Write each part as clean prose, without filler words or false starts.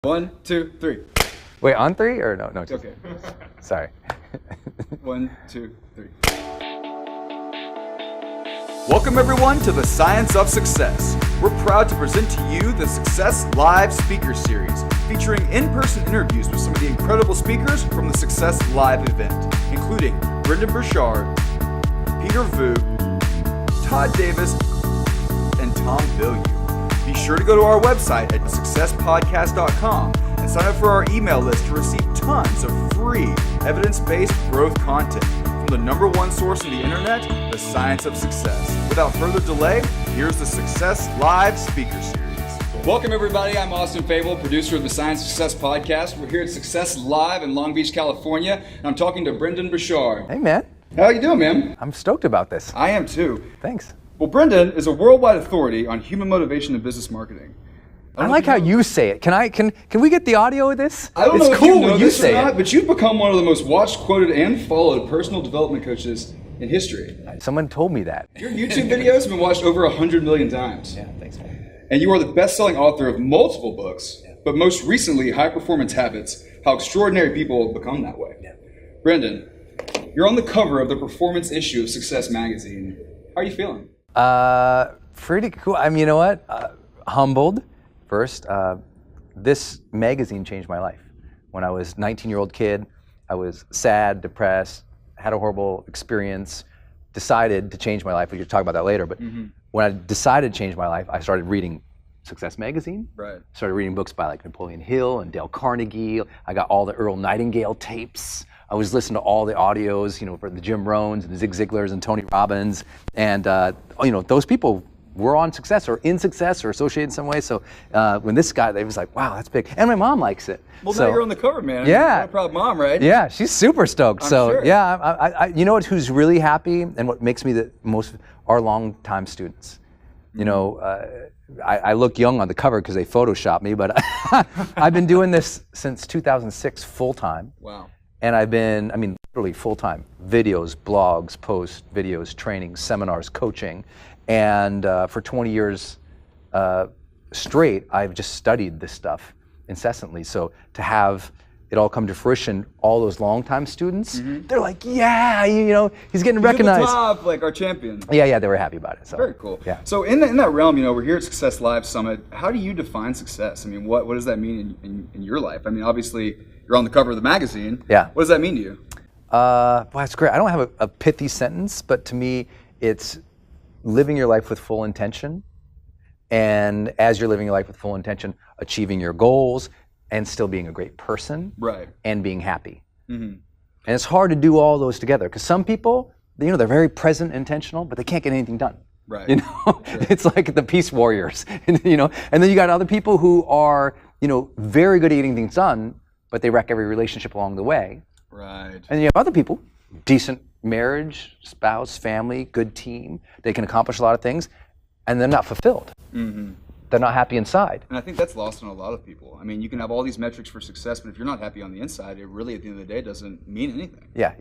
1, 2, 3. Wait, on three or no? No, It's okay. Sorry. 1, 2, 3. Welcome everyone to the Science of Success. We're proud to present to you the Success Live Speaker Series, featuring in-person interviews with some of the incredible speakers from the Success Live event, including Brendon Burchard, Peter Vu, Todd Davis, and Tom Bilyeu. Be sure to go to our website at successpodcast.com and sign up for our email list to receive tons of free evidence-based growth content from the #1 source on the internet, the Science of Success. Without further delay, here's the Success Live Speaker Series. Welcome everybody, I'm Austin Fabel, producer of the Science of Success podcast. We're here at Success Live in Long Beach, California, and I'm talking to Brendon Burchard. Hey, man. How you doing, man? I'm stoked about this. I am too. Thanks. Well, Brendon is a worldwide authority on human motivation and business marketing. I like how you say it. Can we get the audio of this? I don't it's know if cool you know when you this or say not, it. but you've become one of the most watched, quoted, and followed personal development coaches in history. Someone told me that. Your YouTube videos have been watched over 100 million times. Yeah, thanks, man. And you are the best-selling author of multiple books, but most recently, High Performance Habits, How Extraordinary People Become That Way. Yeah. Brendon, you're on the cover of the performance issue of Success magazine. How are you feeling? Pretty cool. I mean, you know what? Humbled first. This magazine changed my life. When I was a 19-year-old kid, I was sad, depressed, had a horrible experience, decided to change my life. We could talk about that later. But when I decided to change my life, I started reading Success magazine. Right. Started reading books by like Napoleon Hill and Dale Carnegie. I got all the Earl Nightingale tapes. I was listening to all the audios, for the Jim Rohns and the Zig Ziglars and Tony Robbins. And, those people were on Success or in Success or associated in some way. So when this guy, they was like, wow, that's big. And my mom likes it. Well, now you're on the cover, man. Yeah. You're a proud mom, right? Yeah, she's super stoked. I'm So sure. yeah, I you know what? Who's really happy and what makes me the most are longtime students. I look young on the cover because they photoshopped me, but I've been doing this since 2006 full time. Wow. And I've been, literally full time. Videos, blogs, posts, videos, trainings, seminars, coaching. And for 20 years straight, I've just studied this stuff incessantly. So to have it all come to fruition, all those longtime students, they're like, yeah, he's getting recognized. You're the top, like our champion. Yeah, they were happy about it. So. Very cool. Yeah. So in that realm, we're here at Success Live Summit. How do you define success? What does that mean in your life? Obviously, you're on the cover of the magazine. Yeah. What does that mean to you? Well, that's great. I don't have a pithy sentence, but to me, it's living your life with full intention. And as you're living your life with full intention, achieving your goals and still being a great person. Right. And being happy. And it's hard to do all those together because some people, they're very present, intentional, but they can't get anything done. Right. Sure. It's like the peace warriors, and then you got other people who are, very good at getting things done, but they wreck every relationship along the way. Right. And you have other people, decent marriage, spouse, family, good team. They can accomplish a lot of things, and they're not fulfilled. They're not happy inside. And I think that's lost on a lot of people. You can have all these metrics for success, but if you're not happy on the inside, it really, at the end of the day, doesn't mean anything. Yeah.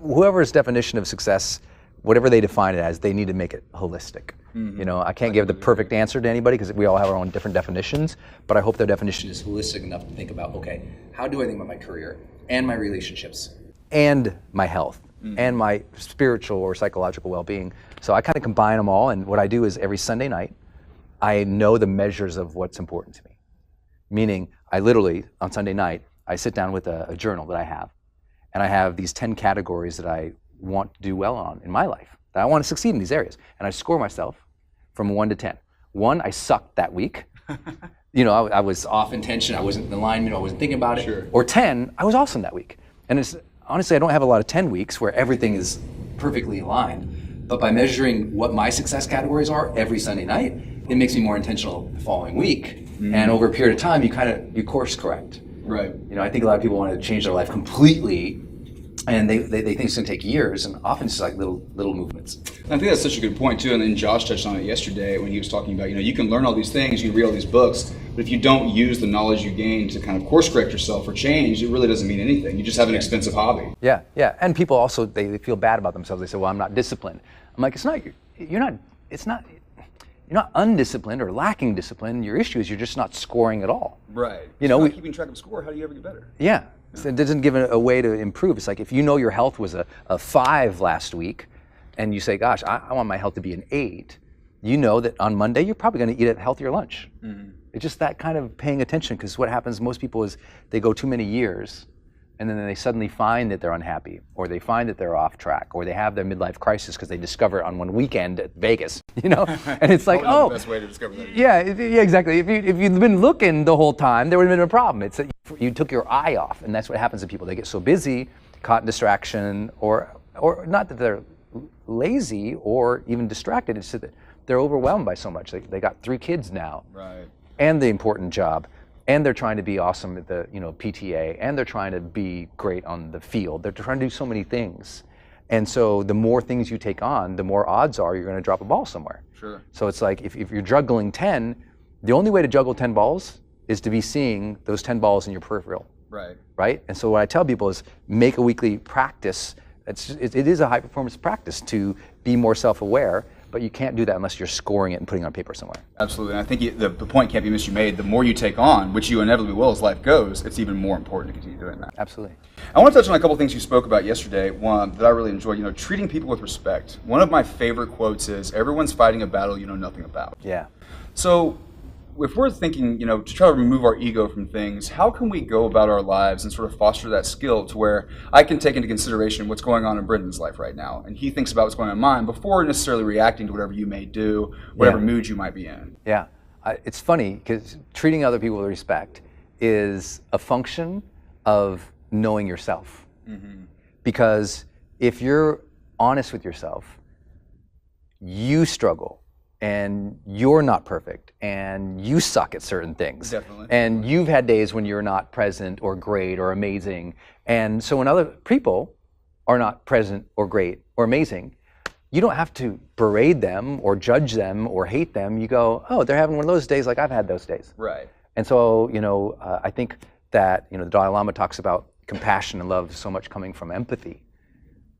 Whoever's definition of success, whatever they define it as, they need to make it holistic. I can't give the perfect answer to anybody because we all have our own different definitions, but I hope their definition is holistic enough to think about, okay, how do I think about my career and my relationships and my health and my spiritual or psychological well-being. So I kind of combine them all, and what I do is every Sunday night, I know the measures of what's important to me. Meaning, I literally, on Sunday night, I sit down with a journal that I have, and I have these 10 categories that I want to do well on in my life, that I want to succeed in these areas. And I score myself from 1 to 10. 1, I sucked that week. I was off intention, I wasn't in alignment, I wasn't thinking about it. Sure. Or 10, I was awesome that week. And honestly, I don't have a lot of 10 weeks where everything is perfectly aligned. But by measuring what my success categories are every Sunday night, it makes me more intentional the following week. And over a period of time, you course correct. Right. I think a lot of people want to change their life completely, and they think it's going to take years, and often it's like little movements. I think that's such a good point too, and then Josh touched on it yesterday when he was talking about, you can learn all these things, you can read all these books, but if you don't use the knowledge you gain to kind of course correct yourself or change, it really doesn't mean anything. You just have an expensive hobby. Yeah, and people also, they feel bad about themselves. They say, well, I'm not disciplined. I'm like, it's not, You're not undisciplined or lacking discipline. Your issue is you're just not scoring at all. Right. You know, not keeping track of score. How do you ever get better? Yeah. So it doesn't give a way to improve. It's like if you know your health was a 5 last week, and you say, gosh, I want my health to be an 8, you know that on Monday you're probably going to eat a healthier lunch. Mm-hmm. It's just that kind of paying attention, because what happens most people is they go too many years, and then they suddenly find that they're unhappy, or they find that they're off track, or they have their midlife crisis because they discover it on one weekend at Vegas, you know? And it's like, the best way to discover that. Yeah, exactly. If you'd been looking the whole time, there would have been a problem. It's that you took your eye off, and that's what happens to people. They get so busy, caught in distraction, or not that they're lazy or even distracted, it's that they're overwhelmed by so much. They got 3 kids now, right, and the important job, and they're trying to be awesome at the PTA, and they're trying to be great on the field. They're trying to do so many things, and so the more things you take on, the more odds are you're going to drop a ball somewhere. Sure. So it's like if you're juggling 10, the only way to juggle 10 balls is to be seeing those 10 balls in your peripheral. Right. Right. And so what I tell people is make a weekly practice. It is a high performance practice to be more self-aware, but you can't do that unless you're scoring it and putting it on paper somewhere. Absolutely. And I think the point can't be missed you made. The more you take on, which you inevitably will as life goes, it's even more important to continue doing that. Absolutely. I want to touch on a couple things you spoke about yesterday. One that I really enjoyed, treating people with respect. One of my favorite quotes is, everyone's fighting a battle you know nothing about. Yeah. So if we're thinking, to try to remove our ego from things, how can we go about our lives and sort of foster that skill to where I can take into consideration what's going on in Brendon's life right now, and he thinks about what's going on in mine before necessarily reacting to whatever you may do, whatever mood you might be in? Yeah. It's funny because treating other people with respect is a function of knowing yourself. Mm-hmm. Because if you're honest with yourself, you struggle, and you're not perfect, and you suck at certain things. Definitely. And you've had days when you're not present or great or amazing. And so when other people are not present or great or amazing, you don't have to berate them or judge them or hate them. You go, oh, they're having one of those days like I've had those days. Right. And so, I think that, the Dalai Lama talks about compassion and love so much coming from empathy.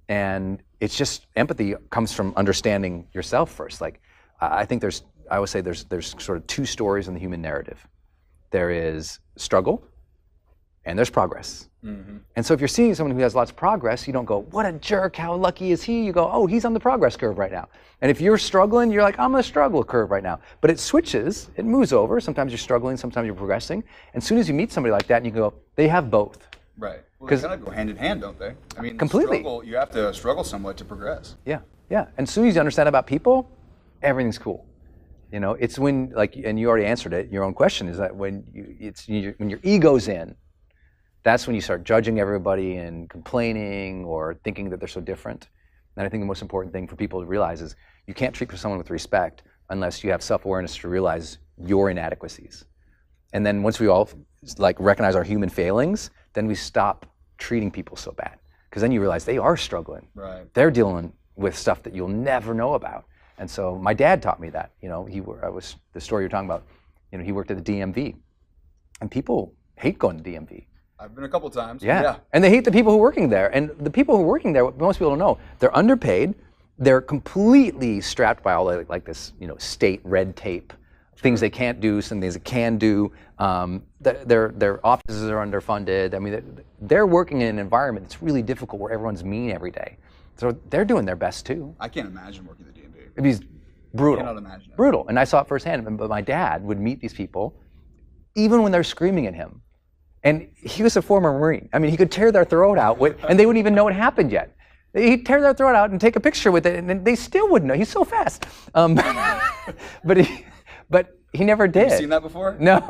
And it's just, empathy comes from understanding yourself first. Like, I think I always say there's sort of 2 stories in the human narrative. There is struggle, and there's progress. Mm-hmm. And so if you're seeing someone who has lots of progress, you don't go, what a jerk, how lucky is he? You go, oh, he's on the progress curve right now. And if you're struggling, you're like, I'm on the struggle curve right now. But it switches, it moves over. Sometimes you're struggling, sometimes you're progressing. And as soon as you meet somebody like that, and you go, they have both. Right. Well, they kind of go hand in hand, don't they? I mean, completely. You have to struggle somewhat to progress. Yeah. And as soon as you understand about people, everything's cool. It's when, and you already answered it, your own question is that when your ego's in, that's when you start judging everybody and complaining or thinking that they're so different. And I think the most important thing for people to realize is you can't treat someone with respect unless you have self-awareness to realize your inadequacies. And then once we all recognize our human failings, then we stop treating people so bad. Because then you realize they are struggling. Right. They're dealing with stuff that you'll never know about. And so my dad taught me that. The story you're talking about. He worked at the DMV, and people hate going to DMV. I've been a couple times. Yeah, and they hate the people who are working there. And the people who are working there, what most people don't know, they're underpaid. They're completely strapped by all this, state red tape, things they can't do, some things they can do. Their offices are underfunded. I mean, they're working in an environment that's really difficult where everyone's mean every day. So they're doing their best too. I can't imagine working at the DMV. It's brutal. I cannot imagine it. Brutal. And I saw it firsthand. But my dad would meet these people, even when they're screaming at him. And he was a former Marine. I mean, he could tear their throat out, and they wouldn't even know it happened yet. He'd tear their throat out and take a picture with it, and they still wouldn't know. He's so fast. But he never did. Have you seen that before? No.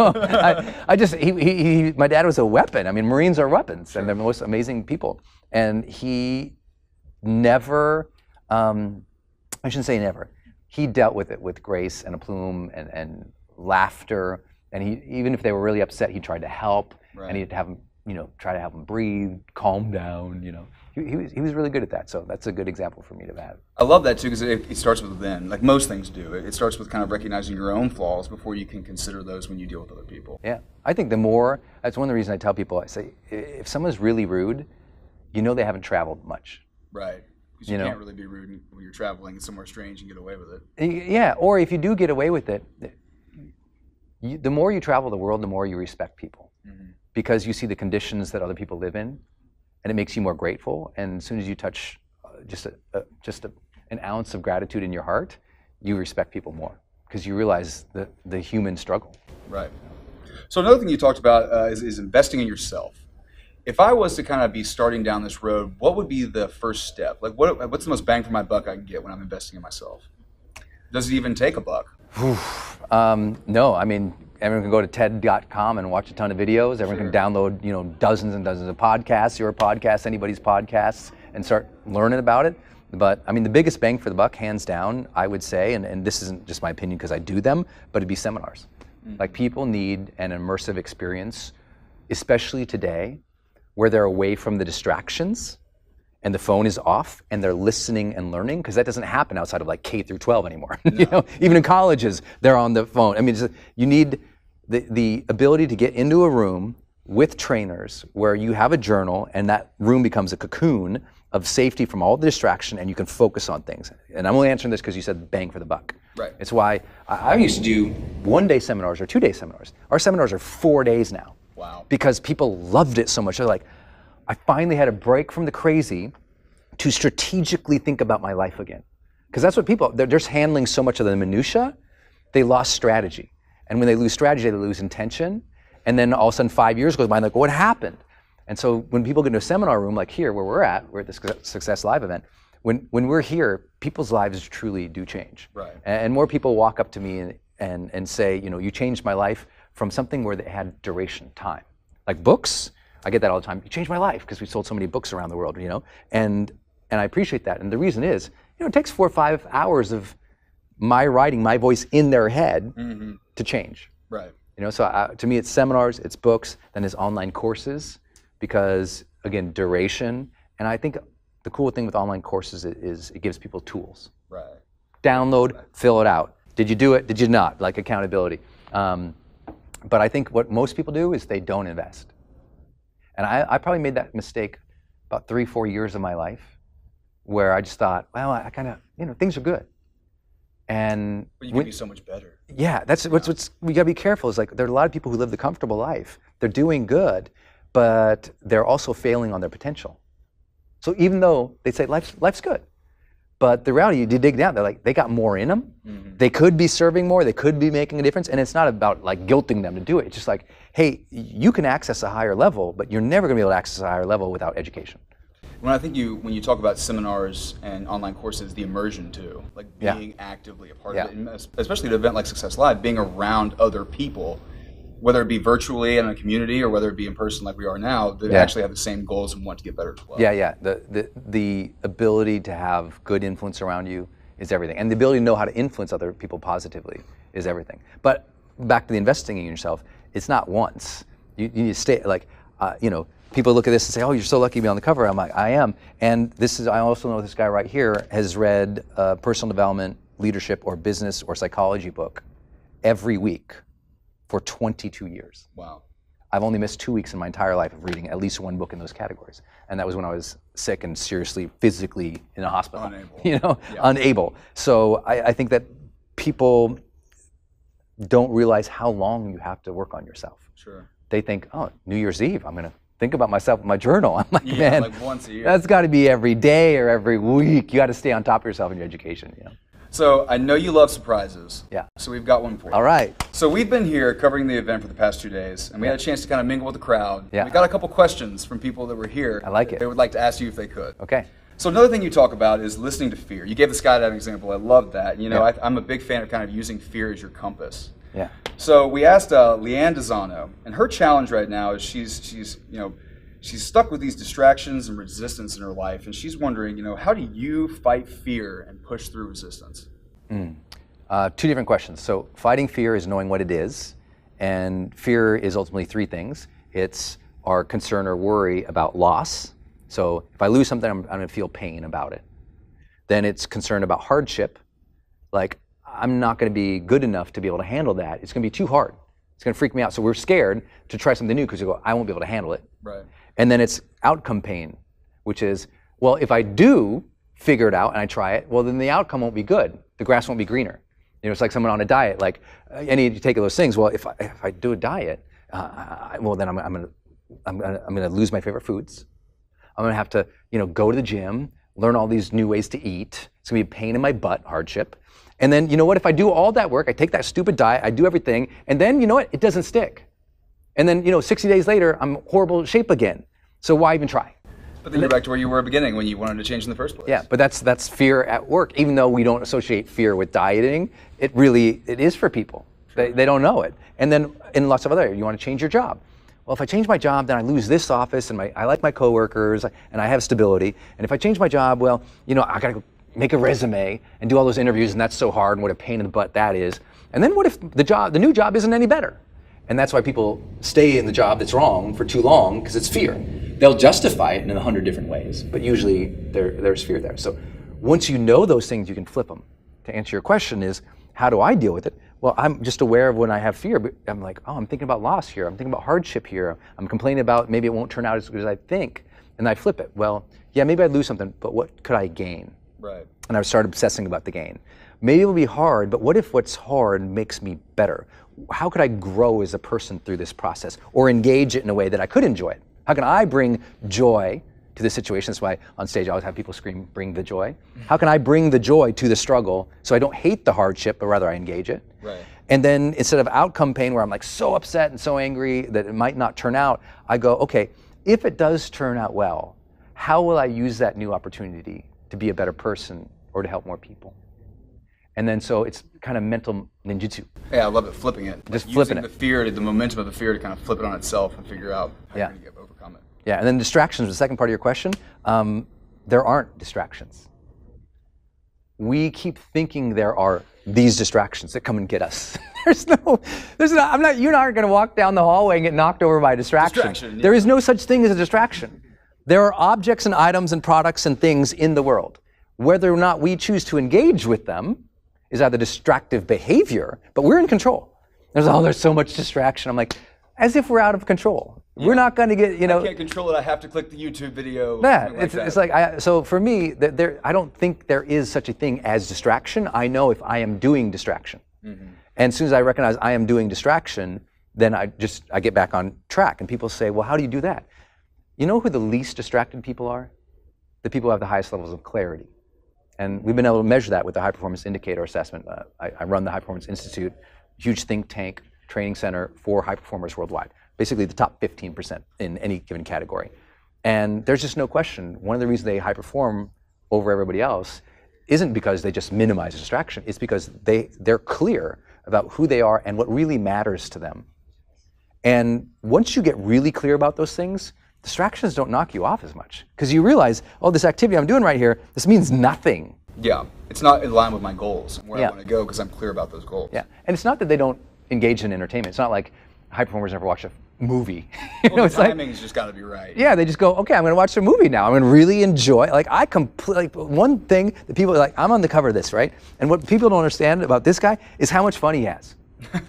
My dad was a weapon. I mean, Marines are weapons, sure. And they're the most amazing people. And he never, I shouldn't say never, he dealt with it with grace and aplomb and laughter. And even if they were really upset, he tried to help. Right. And he'd have them, try to help them breathe, calm down, He was really good at that, so that's a good example for me to have. I love that too, because it starts with within, like most things do. It starts with kind of recognizing your own flaws before you can consider those when you deal with other people. Yeah, I think that's one of the reasons I tell people, I say, if someone's really rude, they haven't traveled much. Right. Because you can't really be rude when you're traveling somewhere strange and get away with it. Yeah, or if you do get away with it, the more you travel the world, the more you respect people. Because you see the conditions that other people live in, and it makes you more grateful. And as soon as you touch just an ounce of gratitude in your heart, you respect people more because you realize the human struggle. Right. So another thing you talked about is investing in yourself. If I was to kind of be starting down this road, what would be the first step? Like, what's the most bang for my buck I can get when I'm investing in myself? Does it even take a buck? No, I mean, everyone can go to TED.com and watch a ton of videos. Everyone can download, dozens and dozens of podcasts, your podcast, anybody's podcasts, and start learning about it. But I mean, the biggest bang for the buck, hands down, I would say, and this isn't just my opinion because I do them, but it'd be seminars. Like, people need an immersive experience, especially today, where they're away from the distractions and the phone is off and they're listening and learning, because that doesn't happen outside of like K through 12 anymore. No. Even in colleges, they're on the phone. I mean, you need the ability to get into a room with trainers where you have a journal and that room becomes a cocoon of safety from all the distraction and you can focus on things. And I'm only answering this because you said bang for the buck. Right. It's why I used to do 1-day seminars or 2-day seminars. Our seminars are 4 days now. Wow. Because people loved it so much. They're like, I finally had a break from the crazy to strategically think about my life again. Because that's what they're just handling so much of the minutia, they lost strategy. And when they lose strategy, they lose intention. And then all of a sudden 5 years goes by and like, what happened? And so when people get into a seminar room like here, where we're at the Success Live event, when we're here, people's lives truly do change. Right. And more people walk up to me and say, you changed my life from something where they had duration, time. Like books, I get that all the time. You changed my life because we sold so many books around the world, and I appreciate that. And the reason is, it takes 4 or 5 hours of my writing, my voice in their head to change. Right. So to me, it's seminars, it's books, then it's online courses, because again, duration. And I think the cool thing with online courses is it gives people tools. Right. Download, fill it out. Did you do it? Did you not? Like accountability. But I think what most people do is they don't invest. And I probably made that mistake about 3-4 years of my life, where I just thought, well, I kind of, things are good. And but you can be so much better. Yeah, that's what's we gotta be careful. Is like, there are a lot of people who live the comfortable life. They're doing good, but they're also failing on their potential. So even though they say life's good, but the reality, you dig down, they're like, they got more in them. They could be serving more, they could be making a difference, and it's not about like guilting them to do it. It's just like, hey, you can access a higher level, but you're never gonna be able to access a higher level without education. When you talk about seminars and online courses, the immersion too, like being actively a part of it, and especially at an event like Success Live, being around other people, whether it be virtually in a community or whether it be in person like we are now, that actually have the same goals and want to get better as well. Yeah. The ability to have good influence around you is everything. And the ability to know how to influence other people positively is everything. But back to the investing in yourself, it's not once. You need to stay, like, people look at this and say, oh, you're so lucky to be on the cover. I'm like, I am. And I also know this guy right here has read a personal development, leadership, or business or psychology book every week for 22 years. Wow. I've only missed 2 weeks in my entire life of reading at least one book in those categories. And that was when I was sick and seriously, physically in a hospital. Unable. So I think that people don't realize how long you have to work on yourself. Sure. They think, oh, New Year's Eve, I'm going to think about myself in my journal. I'm like, man, like once a year. That's got to be every day or every week. You got to stay on top of yourself in your education. So I know you love surprises. Yeah. So we've got one for you. All right. So we've been here covering the event for the past 2 days, and we had a chance to kind of mingle with the crowd. Yeah. We got a couple questions from people that were here. I like it. They would like to ask you if they could. Okay. So another thing you talk about is listening to fear. You gave the skydiving example. I love that. I'm a big fan of kind of using fear as your compass. Yeah. So we asked Leanne Dezano, and her challenge right now is she's stuck with these distractions and resistance in her life, and she's wondering, how do you fight fear and push through resistance? 2 different questions. So fighting fear is knowing what it is, and fear is ultimately 3 things. It's our concern or worry about loss. So if I lose something, I'm going to feel pain about it. Then it's concern about hardship, like I'm not going to be good enough to be able to handle that. It's going to be too hard. It's going to freak me out. So we're scared to try something new because you go, I won't be able to handle it. Right. And then it's outcome pain, which is, well, if I do, figure it out and I try it, well, then the outcome won't be good. The grass won't be greener. It's like someone on a diet, like any of you take those things. Well, if I do a diet, well, then I'm gonna lose my favorite foods. I'm gonna have to, go to the gym, learn all these new ways to eat. It's gonna be a pain in my butt, hardship. And then, you know what, if I do all that work, I take that stupid diet, I do everything, and then, you know what, it doesn't stick. And then, 60 days later, I'm horrible shape again. So why even try? But then you're back to where you were at the beginning when you wanted to change in the first place. Yeah, but that's fear at work. Even though we don't associate fear with dieting, it is for people. They don't know it. And then in lots of other areas, you want to change your job. Well, if I change my job, then I lose this office, and I like my coworkers, and I have stability. And if I change my job, well, I got to make a resume and do all those interviews, and that's so hard, and what a pain in the butt that is. And then what if the new job isn't any better? And that's why people stay in the job that's wrong for too long, because it's fear. They'll justify it in 100 different ways, but usually there's fear there. So once you know those things, you can flip them. To answer your question is, how do I deal with it? Well, I'm just aware of when I have fear, but I'm like, oh, I'm thinking about loss here. I'm thinking about hardship here. I'm complaining about maybe it won't turn out as good as I think. And I flip it. Well, yeah, maybe I'd lose something, but what could I gain? Right. And I started obsessing about the gain. Maybe it'll be hard, but what if what's hard makes me better? How could I grow as a person through this process, or engage it in a way that I could enjoy it? How can I bring joy to the situation? That's why on stage I always have people scream, bring the joy. How can I bring the joy to the struggle so I don't hate the hardship, but rather I engage it? Right. And then instead of outcome pain where I'm like so upset and so angry that it might not turn out, I go, okay, if it does turn out well, how will I use that new opportunity to be a better person or to help more people? And then so it's kind of mental ninjutsu. Yeah, I love it, flipping it. Just like flipping using the fear, the momentum of the fear to kind of flip it on itself and figure out how you're going to overcome it. Yeah, and then distractions, the second part of your question, there aren't distractions. We keep thinking there are these distractions that come and get us. You're not going to walk down the hallway and get knocked over by a distraction. There is no such thing as a distraction. There are objects and items and products and things in the world. Whether or not we choose to engage with them is either distractive behavior, but we're in control. There's so much distraction. I'm like, as if we're out of control. Yeah. We're not going to get, I can't control it. I have to click the YouTube video. Yeah, it's like, so for me, I don't think there is such a thing as distraction. I know if I am doing distraction. Mm-hmm. And as soon as I recognize I am doing distraction, then I get back on track. And people say, well, how do you do that? You know who the least distracted people are? The people who have the highest levels of clarity. And we've been able to measure that with the High Performance Indicator assessment. I run the High Performance Institute, huge think tank, training center for high performers worldwide. Basically the top 15% in any given category. And there's just no question, one of the reasons they high perform over everybody else isn't because they just minimize distraction, it's because they're clear about who they are and what really matters to them. And once you get really clear about those things, distractions don't knock you off as much. Because you realize, oh, this activity I'm doing right here, this means nothing. Yeah, it's not in line with my goals, where I want to go, because I'm clear about those goals. Yeah, and it's not that they don't engage in entertainment. It's not like high performers never watch a movie. Well, the timing's just got to be right. Yeah, they just go, okay, I'm going to watch a movie now. I'm going to really enjoy. One thing that people are like, I'm on the cover of this, right? And what people don't understand about this guy is how much fun he has.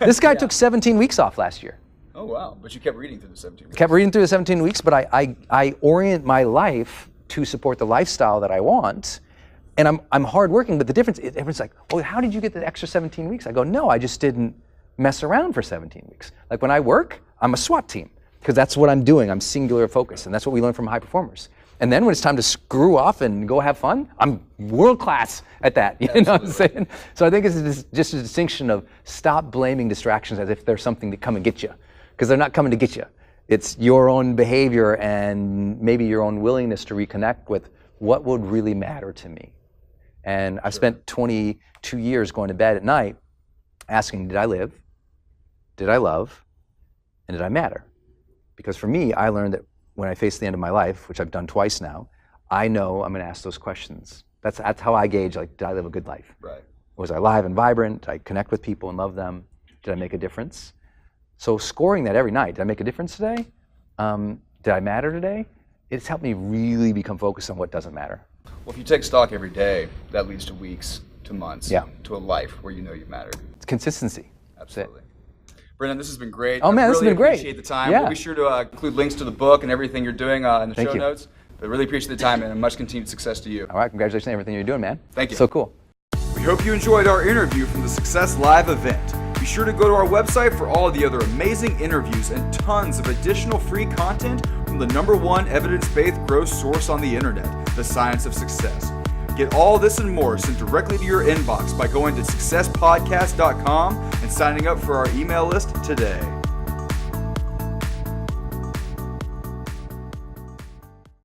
This guy took 17 weeks off last year. Oh, wow. But you kept reading through the 17 weeks. Kept reading through the 17 weeks, but I orient my life to support the lifestyle that I want. And I'm hardworking, but the difference is, everyone's like, oh, how did you get the extra 17 weeks? I go, no, I just didn't mess around for 17 weeks. Like when I work, I'm a SWAT team, because that's what I'm doing. I'm singular focus, and that's what we learn from high performers. And then when it's time to screw off and go have fun, I'm world class at that. You know what I'm saying? So I think it's just a distinction of stop blaming distractions as if they're something that come and get you, because they're not coming to get you. It's your own behavior and maybe your own willingness to reconnect with what would really matter to me. And I've spent 22 years going to bed at night asking, did I live? Did I love? And did I matter? Because for me, I learned that when I face the end of my life, which I've done twice now, I know I'm going to ask those questions. That's how I gauge, like, did I live a good life? Right. Was I alive and vibrant? Did I connect with people and love them? Did I make a difference? So scoring that every night, did I make a difference today? Did I matter today? It's helped me really become focused on what doesn't matter. Well, if you take stock every day, that leads to weeks, to months, yeah, to a life where you know you've mattered. It's consistency. Absolutely. Brendon, this has been great. Oh man, this has been great. I appreciate the time. Yeah. We'll be sure to include links to the book and everything you're doing in the show notes. But really appreciate the time, man, and much continued success to you. All right, congratulations on everything you're doing, man. Thank you. So cool. We hope you enjoyed our interview from the Success Live event. Be sure to go to our website for all of the other amazing interviews and tons of additional free content from the #1 evidence-based growth source on the internet, The Science of Success. Get all this and more sent directly to your inbox by going to successpodcast.com and signing up for our email list today.